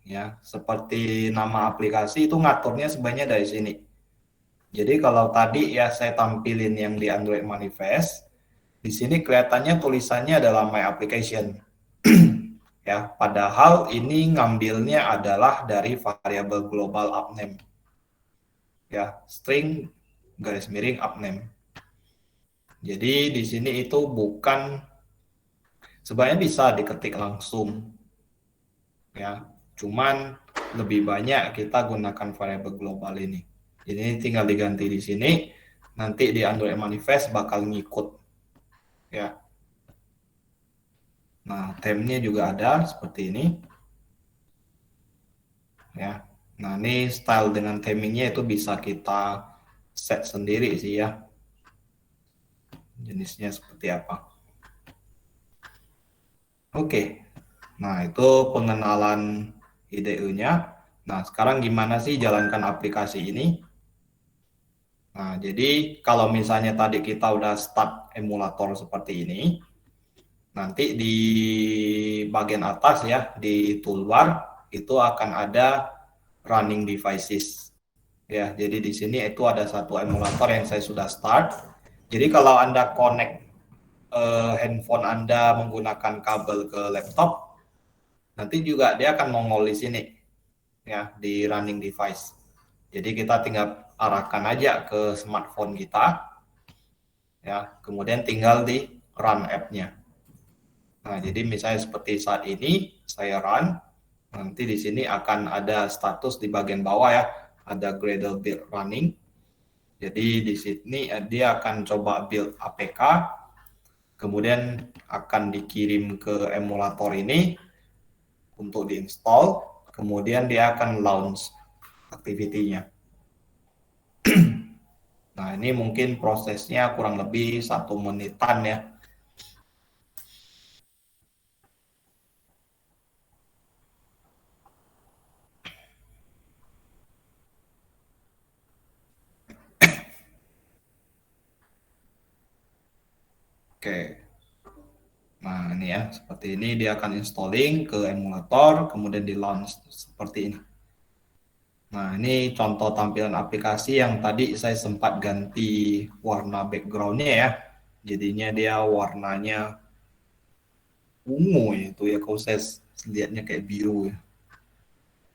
Ya, seperti nama aplikasi itu ngaturnya sebenarnya dari sini. Jadi kalau tadi ya saya tampilin yang di Android Manifest, di sini kelihatannya tulisannya adalah My Application. Ya, padahal ini ngambilnya adalah dari variabel global upname. Ya, string garis miring upname. Jadi di sini itu bukan, sebenarnya bisa diketik langsung. Ya, cuman lebih banyak kita gunakan variabel global ini. Jadi tinggal diganti di sini, nanti di Android Manifest bakal ngikut. Ya. Nah, temnya juga ada seperti ini. Ya. Nah, ini style dengan themingnya itu bisa kita set sendiri sih ya. Jenisnya seperti apa. Oke. Nah, itu pengenalan IDE-nya. Nah, sekarang gimana sih jalankan aplikasi ini? Nah, jadi kalau misalnya tadi kita udah start emulator seperti ini, nanti di bagian atas ya, di toolbar, itu akan ada running devices. Ya, jadi di sini itu ada satu emulator yang saya sudah start. Jadi kalau Anda connect handphone Anda menggunakan kabel ke laptop, nanti juga dia akan nongol di sini ya, di running device. Jadi kita tinggal arahkan aja ke smartphone kita ya, kemudian tinggal di run app-nya. Nah, jadi misalnya seperti saat ini saya run, nanti di sini akan ada status di bagian bawah ya, ada Gradle build running. Jadi di sini dia akan coba build APK, kemudian akan dikirim ke emulator ini untuk diinstal, kemudian dia akan launch activity-nya. Nah, ini mungkin prosesnya kurang lebih 1 menitan ya. Oke. Nah, ini ya, seperti ini dia akan installing ke emulator, kemudian di launch seperti ini. Nah, ini contoh tampilan aplikasi yang tadi saya sempat ganti warna background-nya ya. Jadinya dia warnanya ungu ya, itu ya, kalau saya lihatnya kayak biru ya.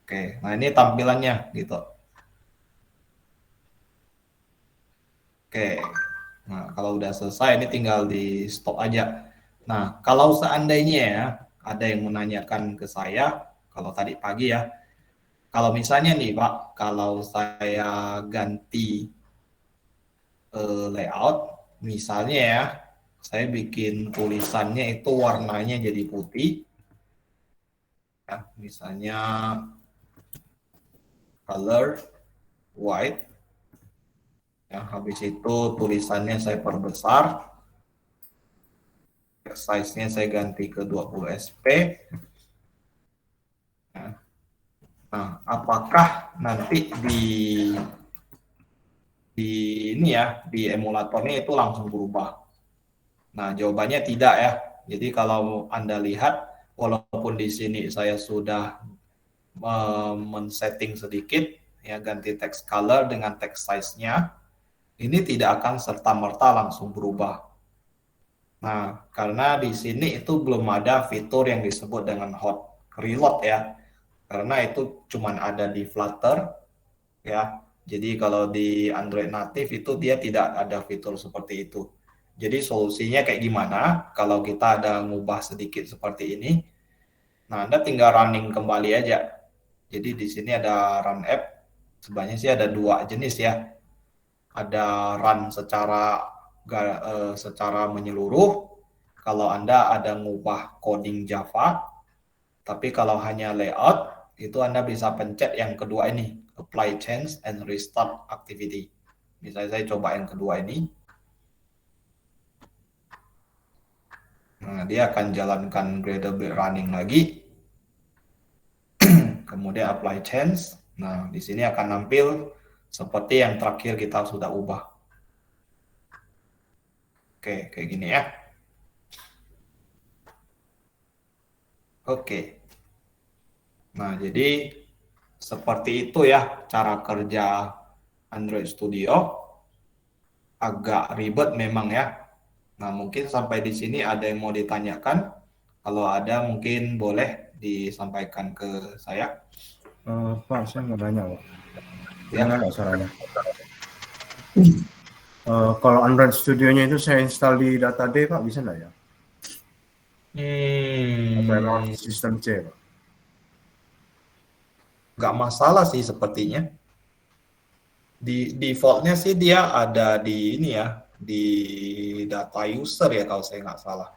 Oke, nah ini tampilannya gitu. Oke, nah kalau udah selesai ini tinggal di stop aja. Nah, kalau seandainya ya ada yang menanyakan ke saya, kalau tadi pagi ya, kalau misalnya nih Pak, kalau saya ganti layout, misalnya ya, saya bikin tulisannya itu warnanya jadi putih, ya, misalnya color white, ya, habis itu tulisannya saya perbesar, size-nya saya ganti ke 20 sp. Nah, apakah nanti di ini ya, di emulatornya itu langsung berubah? Nah, jawabannya tidak ya. Jadi kalau Anda lihat, walaupun di sini saya sudah men-setting sedikit, ya ganti text color dengan text size-nya, ini tidak akan serta-merta langsung berubah. Nah, karena di sini itu belum ada fitur yang disebut dengan hot reload ya, karena itu cuma ada di Flutter ya. Jadi kalau di Android native itu dia tidak ada fitur seperti itu. Jadi solusinya kayak gimana? Kalau kita ada ngubah sedikit seperti ini, nah Anda tinggal running kembali aja. Jadi di sini ada run app, sebenarnya sih ada dua jenis ya. Ada run secara menyeluruh. Kalau Anda ada ngubah coding Java, tapi kalau hanya layout, itu Anda bisa pencet yang kedua ini, apply change and restart activity. Misalnya saya coba yang kedua ini. Nah, dia akan jalankan Gradle running lagi. Kemudian apply change. Nah, di sini akan nampil seperti yang terakhir kita sudah ubah. Oke, kayak gini ya. Oke. Nah, jadi seperti itu ya cara kerja Android Studio. Agak ribet memang ya. Nah, mungkin sampai di sini ada yang mau ditanyakan. Kalau ada mungkin boleh disampaikan ke saya. Pak, saya mau nanya, Pak. Ya. Dengar nggak suaranya? Kalau Android Studio-nya itu saya install di Data D, Pak, bisa nggak ya? Atau emang sistem C, Pak? Nggak masalah sih sepertinya. Di defaultnya sih dia ada di ini ya, di data user ya kalau saya nggak salah.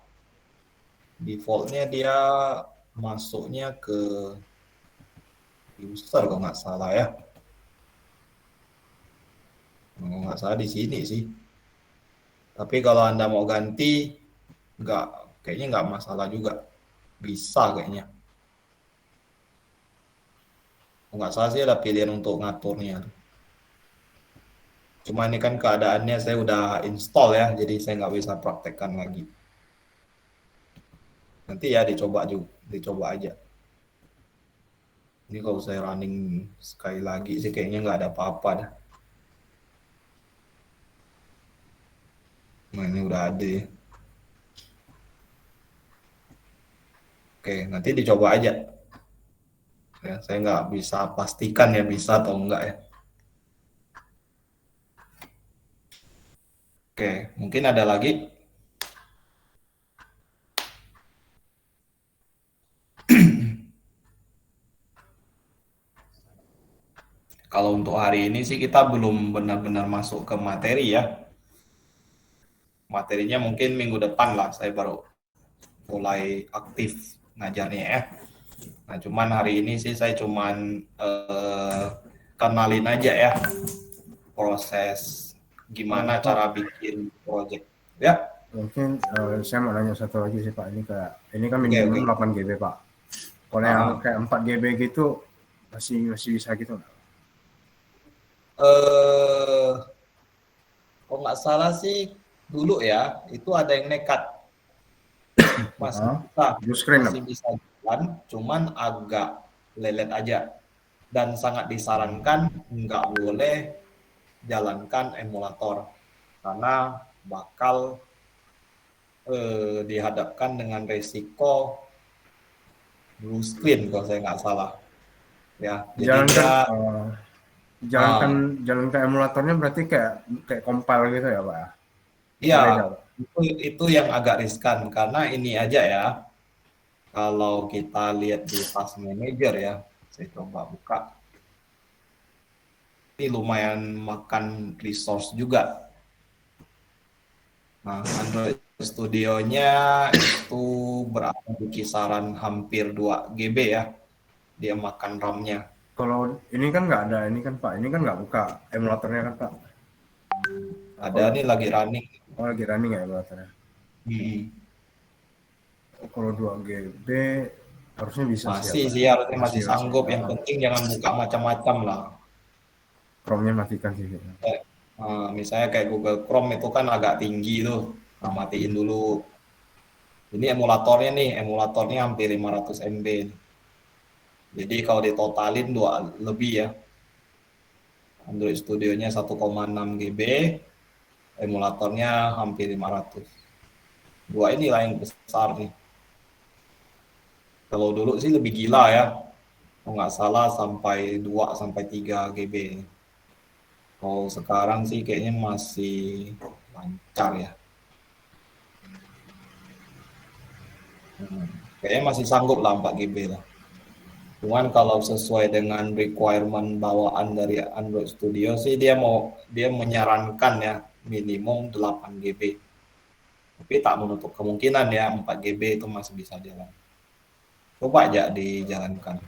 Defaultnya dia masuknya ke user kalau nggak salah ya. Kalau nggak salah di sini sih. Tapi kalau Anda mau ganti, kayaknya nggak masalah juga. Bisa kayaknya. Kalau nggak salah sih ada pilihan untuk ngaturnya. Cuma ini kan keadaannya saya udah install ya, jadi saya nggak bisa praktekkan lagi. Nanti ya dicoba aja. Ini kalau saya running sekali lagi sih kayaknya nggak ada apa-apa dah. Nah ini udah ada ya. Oke, nanti dicoba aja. Ya, saya nggak bisa pastikan ya bisa atau enggak ya. Oke, mungkin ada lagi. Kalau untuk hari ini sih kita belum benar-benar masuk ke materi ya. Materinya mungkin minggu depan lah saya baru mulai aktif ngajarnya ya. Nah cuman hari ini sih saya cuman kenalin aja ya proses gimana cara bikin project ya. Mungkin saya mau nanya satu lagi sih, Pak. Ini kan Oke, minimum 8 GB, Pak. Kalau yang kayak 4 GB gitu masih bisa gitu nggak? Kalau nggak salah sih dulu ya itu ada yang nekat masih bisa jalan, cuman agak lelet aja dan sangat disarankan nggak boleh jalankan emulator karena bakal dihadapkan dengan resiko blue screen kalau saya nggak salah ya. Jadi jalankan emulatornya berarti kayak compile gitu ya, Pak? Iya, itu yang agak riskan karena ini aja ya. Kalau kita lihat di Task Manager ya, saya coba buka. Ini lumayan makan resource juga. Nah, Android Studio-nya itu berada di kisaran hampir 2 GB ya. Dia makan RAM-nya. Kalau ini kan nggak ada, ini kan Pak, ini kan nggak buka emulatornya kan Pak? Ada nih lagi running. Oh lagi running ya emulatornya? Kalau 2 GB harusnya bisa masih sih harusnya masih sanggup. Yang penting jangan buka macam-macam lah. Chrome-nya matikan sih. Misalnya kayak Google Chrome itu kan agak tinggi tuh, matiin dulu. Ini emulatornya hampir 500 MB. Jadi kalau ditotalin 2 lebih ya. Android Studio-nya 1,6 GB, emulatornya hampir 500. Dua ini lah yang besar nih. Kalau dulu sih lebih gila ya, kalau nggak salah sampai 2 sampai 3 GB. Kalau sekarang sih kayaknya masih lancar ya. Kayaknya masih sanggup lah 4 GB lah. Cuman kalau sesuai dengan requirement bawaan dari Android Studio sih dia menyarankan ya minimum 8 GB. Tapi tak menutup kemungkinan ya 4 GB itu masih bisa jalan. Coba aja dijalankan.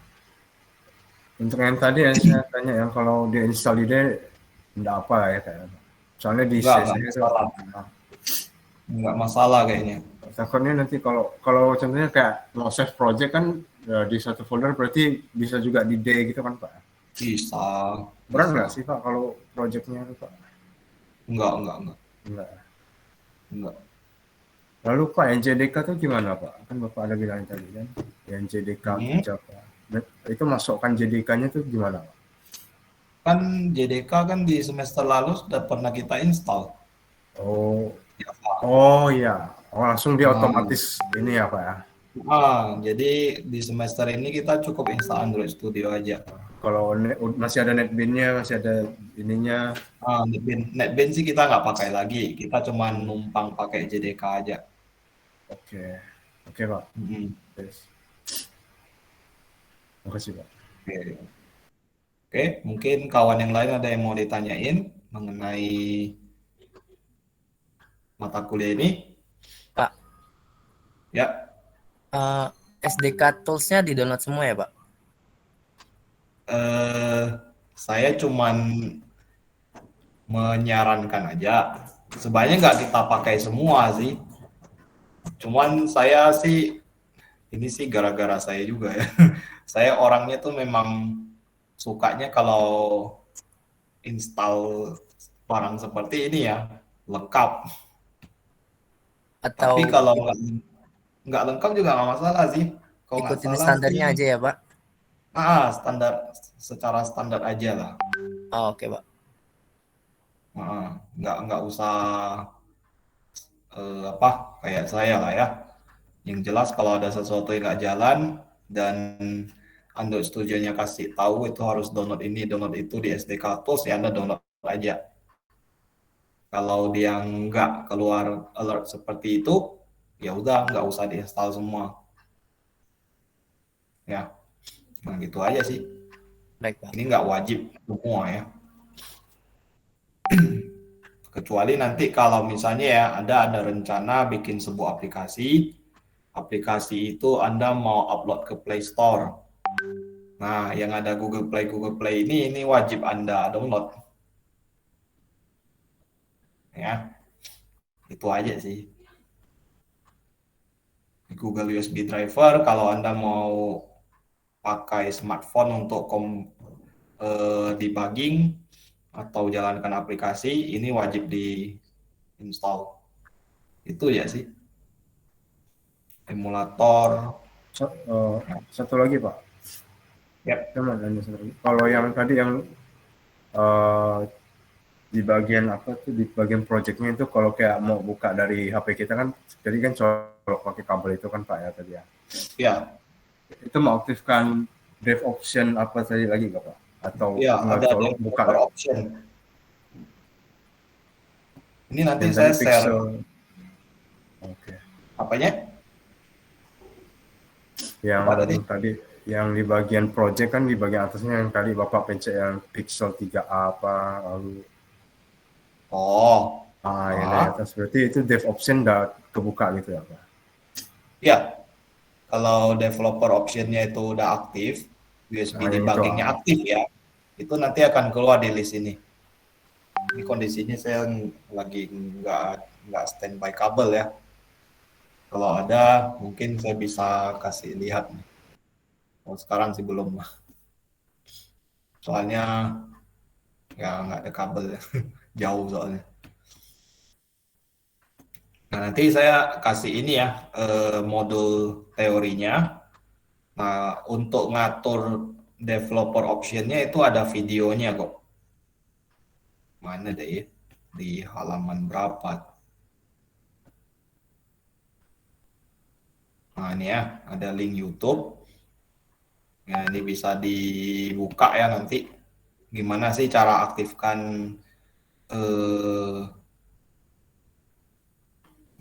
Untuk yang tadi yang saya tanya yang kalau dia install ide enggak apa ya kayak. Soalnya di Enggak saya itu masalah. Enggak masalah kayaknya. takutnya nanti kalau contohnya kayak mau save project kan ya, di satu folder berarti bisa juga di D gitu kan Pak. Bisa. Berat Bisa. nggak sih Pak kalau projectnya itu Pak? Enggak. Enggak. Enggak. Lalu Pak NJDK itu gimana Pak? Kan Bapak ada bilang tadi kan NJDK Hmm. Java. Itu masukkan JDK-nya itu gimana Pak? Kan JDK kan di semester lalu sudah pernah kita install. Oh, Java. oh iya. Oh, langsung dia Nah, otomatis ini ya Pak ya. jadi di semester ini kita cukup install Android Studio aja. Kalau masih ada NetBeans-nya, masih ada ininya. NetBeans sih kita nggak pakai lagi. Kita cuma numpang pakai JDK aja. Oke. Oke Pak. Mm-mm. Yes. Makasih Pak. Oke, mungkin kawan yang lain ada yang mau ditanyain mengenai mata kuliah ini? Pak, Ya, SDK tools-nya di-download semua ya, Pak? saya cuman menyarankan aja. Sebenarnya nggak kita pakai semua sih. Cuman saya sih, ini sih gara-gara saya juga ya. Saya orangnya tuh memang sukanya kalau install barang seperti ini ya, lengkap. Atau Tapi kalau nggak lengkap juga nggak masalah sih. Kalau nggak ikutin salah standarnya sih, aja ya, Pak? standar secara standar aja lah. Oh, oke, Pak. Nggak usah apa kayak saya lah ya. Yang jelas kalau ada sesuatu yang nggak jalan dan Android Studio-nya kasih tahu itu harus download ini, download itu di SDK Tools, ya Anda download aja. Kalau dia nggak keluar alert seperti itu, ya udah nggak usah diinstal semua. Ya, nah gitu aja sih. Baik, Pak. Ini nggak wajib semua ya. Kecuali nanti kalau misalnya ya ada rencana bikin sebuah aplikasi itu Anda mau upload ke Play Store. Nah, yang ada Google Play ini wajib Anda download. Ya, itu aja sih. Google USB driver kalau Anda mau pakai smartphone untuk debugging atau jalankan aplikasi, ini wajib di install. Itu ya sih. Emulator. Satu lagi Pak. Yap. Kalau yang tadi yang di bagian apa tuh di bagian projectnya itu kalau kayak mau buka dari HP kita kan jadi kan colok pakai kabel itu kan Pak ya tadi ya. Ya. Itu mau aktifkan dev option apa tadi lagi nggak Pak? Atau ya, ada colok buka option. Ini nanti saya share. Oke. Apanya? Yang tadi yang di bagian project kan di bagian atasnya yang tadi Bapak pencet yang pixel 3A apa lalu yang di atas berarti itu dev option udah kebuka gitu ya Pak? Ya, kalau developer optionnya itu udah aktif, USB debuggingnya aktif ya, itu nanti akan keluar di list ini. Ini kondisinya saya lagi nggak standby kabel ya. Kalau ada mungkin saya bisa kasih lihat. Oh, sekarang sih belum lah. Soalnya ya nggak ada kabel ya. Jauh soalnya. Nah, nanti saya kasih ini ya modul teorinya. Nah, untuk ngatur developer optionnya itu ada videonya kok. Mana deh ya? Di halaman berapa? Nah ini ya, ada link YouTube. Nah ini bisa dibuka ya nanti. Gimana sih cara aktifkan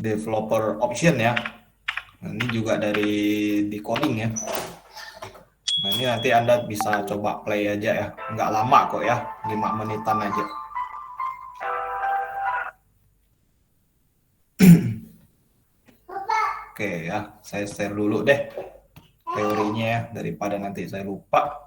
developer option ya. Nah, ini juga dari decoding ya. Nah ini nanti Anda bisa coba play aja ya. Nggak lama kok ya, 5 menitan aja. Oke ya, saya share dulu deh teorinya ya, daripada nanti saya lupa.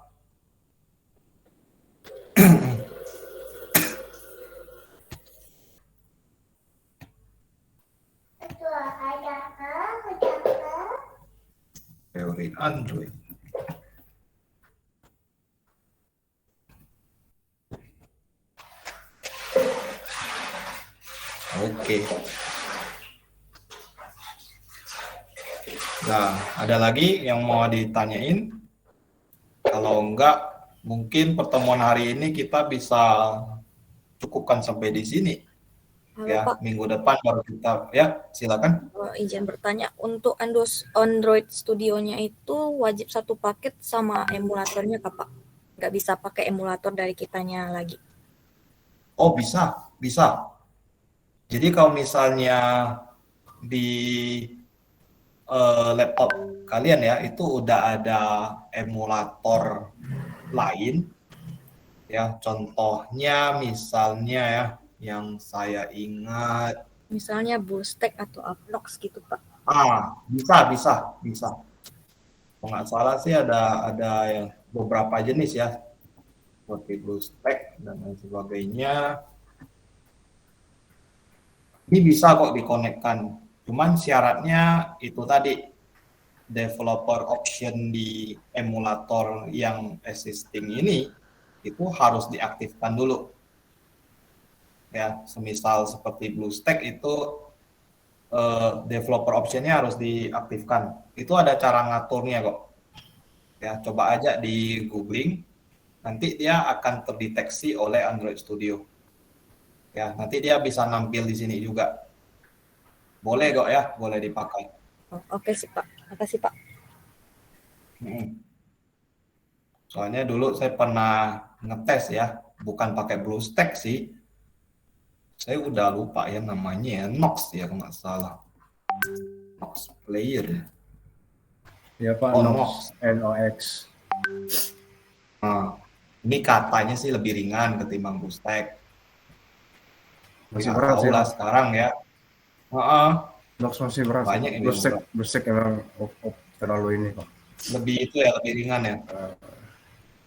Teori Android. Oke. Nah, ada lagi yang mau ditanyain? Kalau enggak, mungkin pertemuan hari ini kita bisa cukupkan sampai di sini. Halo Ya, Pak, minggu depan baru kita ya, silakan. izin bertanya, untuk Android Studio-nya itu wajib satu paket sama emulatornya Kak Pak? Nggak bisa pakai emulator dari kitanya lagi? Oh, bisa, bisa. Jadi kalau misalnya di laptop kalian ya, itu udah ada emulator lain. Ya, contohnya misalnya ya, yang saya ingat, Misalnya BlueStack atau Uplox gitu Pak. bisa. Kalau nggak salah sih ada yang beberapa jenis ya, seperti BlueStack dan lain sebagainya. Ini bisa kok dikonekkan. Cuman syaratnya itu tadi, developer option di emulator yang existing ini itu harus diaktifkan dulu. Ya, semisal seperti BlueStack itu developer optionnya harus diaktifkan. Itu ada cara ngaturnya kok. Ya, coba aja di googling, nanti dia akan terdeteksi oleh Android Studio. Ya, nanti dia bisa nampil di sini juga. Boleh kok ya, boleh dipakai. Oh, oke sih Pak, makasih Pak. Soalnya dulu saya pernah ngetes ya, bukan pakai BlueStack sih. Saya udah lupa ya namanya ya, Nox ya kalau nggak salah. Nox Player ya. Ya Pak, Oh, Nox, NOx. Nah, ini katanya sih lebih ringan ketimbang BlueStack. Masih Nggak berat tahu sih lah Pak. sekarang ya. Heeh, Nox masih berat sih. banyak yang bilang berat. BlueStack emang terlalu ini Pak. Lebih itu ya, lebih ringan ya.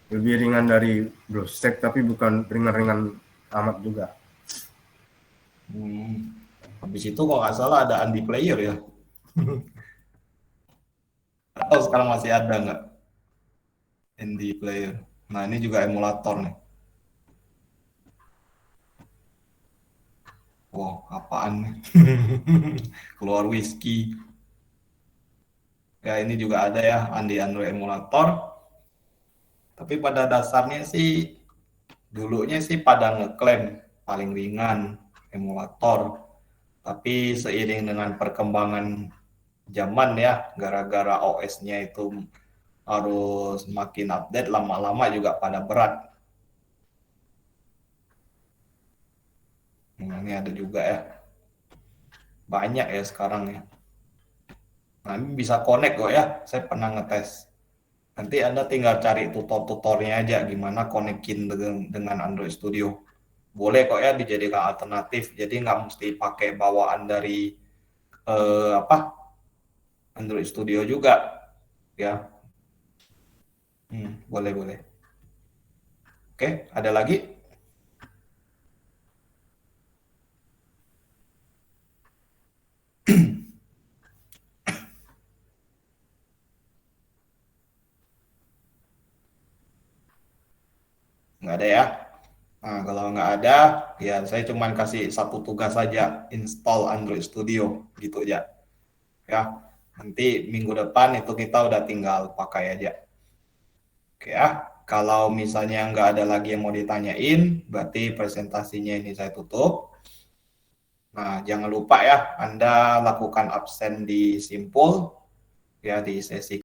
Lebih ringan dari BlueStack tapi bukan ringan-ringan amat juga. Habis itu kok nggak salah ada Andy Player ya. Atau sekarang masih ada nggak Andy Player? Nah ini juga emulator nih. Wow, apaan nih? Keluar whisky. Ya ini juga ada ya Andy Android emulator. Tapi pada dasarnya sih dulunya sih pada ngeklaim paling ringan emulator. Tapi seiring dengan perkembangan zaman ya, gara-gara OS-nya itu harus makin update, lama-lama juga pada berat. Nah, ini ada juga ya. Banyak ya sekarang ya. Nah, ini bisa connect kok ya. Saya pernah ngetes. Nanti Anda tinggal cari tutor-tutornya aja gimana konekin dengan Android Studio. Boleh kok ya dijadikan alternatif. Jadi nggak mesti pakai bawaan dari Android Studio juga ya. Boleh. Oke, ada lagi? Nggak ada ya? Nah, kalau nggak ada, ya saya cuma kasih satu tugas saja, install Android Studio, gitu aja. Ya, nanti minggu depan itu kita udah tinggal pakai aja. Oke ya, Kalau misalnya nggak ada lagi yang mau ditanyain, berarti presentasinya ini saya tutup. Nah, jangan lupa ya, Anda lakukan absen di Simpul, ya di sesi